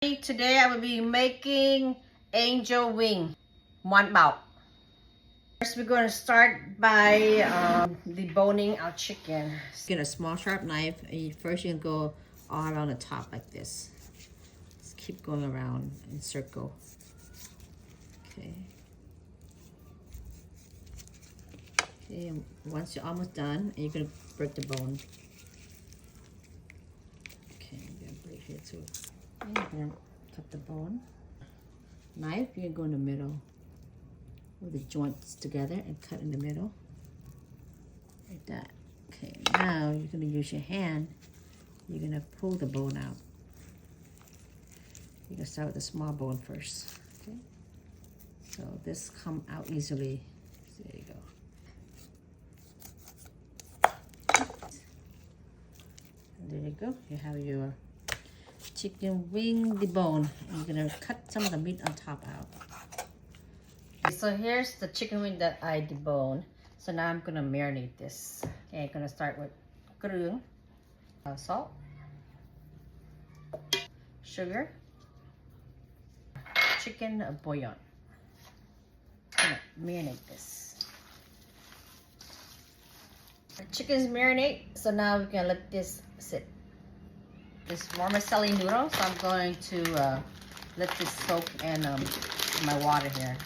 Today I will be making angel wing, one bao. First we're going to start by deboning our chicken. Get a small sharp knife and first you can go all around the top like this. Just keep going around in circle. Okay. Okay, and once you're almost done, you're going to break the bone. Okay, I'm going to break here too. And then cut the bone. Knife, you can go in the middle with the joints together and cut in the middle. Like that. Okay, now you're going to use your hand. You're going to pull the bone out. You're going to start with the small bone first. Okay. So this come out easily. So there you go. And there you go. You have your chicken wing debone. I'm gonna cut some of the meat on top out. Okay, so here's the chicken wing that I debone. So now I'm gonna marinate this. Okay, I'm gonna start with keung, salt, sugar, chicken bouillon. I'm gonna marinate this. The chicken's marinate, so now we're gonna let this sit. This vermicelli noodle, so I'm going to let this soak in my water here.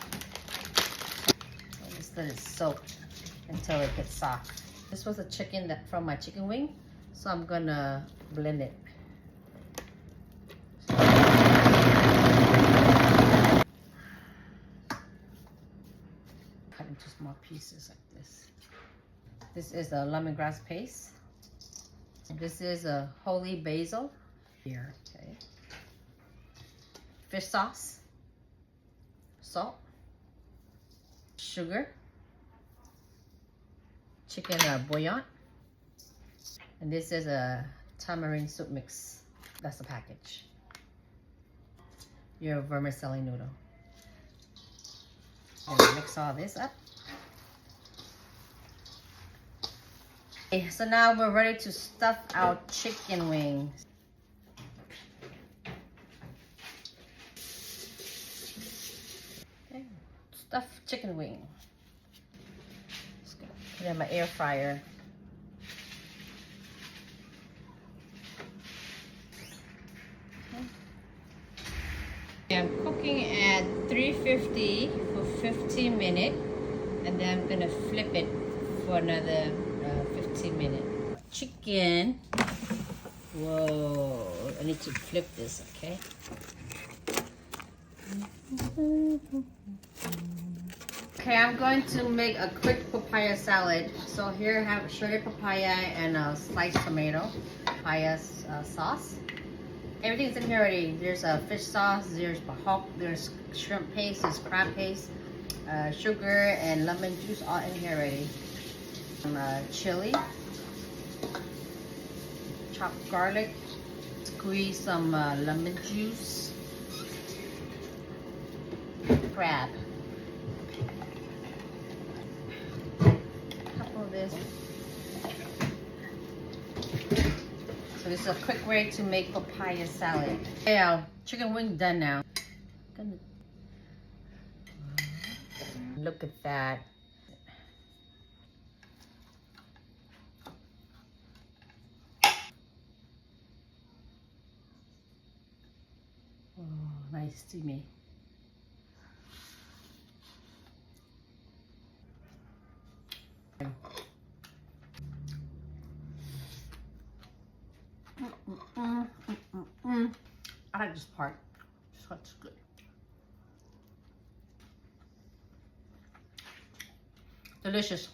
So just let it soak until it gets soft. This was a chicken from my chicken wing, so I'm gonna blend it. Cut into small pieces like this. This is a lemongrass paste. This is a holy basil here, okay. Fish sauce, salt, sugar, chicken bouillon, and this is a tamarind soup mix. That's the package. Your vermicelli noodle. And mix all this up. Okay, so now we're ready to stuff our chicken wings. Okay, stuffed chicken wing. Just gonna put it in my air fryer. Okay. I'm cooking at 350 for 15 minutes, and then I'm gonna flip it for another 15 minutes. Chicken. Whoa, I need to flip this, okay? Okay, I'm going to make a quick papaya salad. So here I have shredded papaya and a sliced tomato, papaya sauce. Everything's in here already. There's a fish sauce, there's bahok, there's shrimp paste, there's crab paste, sugar and lemon juice all in here already. Some chili, chopped garlic, squeeze some lemon juice, crab. Couple of this. So this is a quick way to make papaya salad. Yeah, chicken wing done now. Look at that. Oh, nice steamy. I like this part. Such good. Delicious.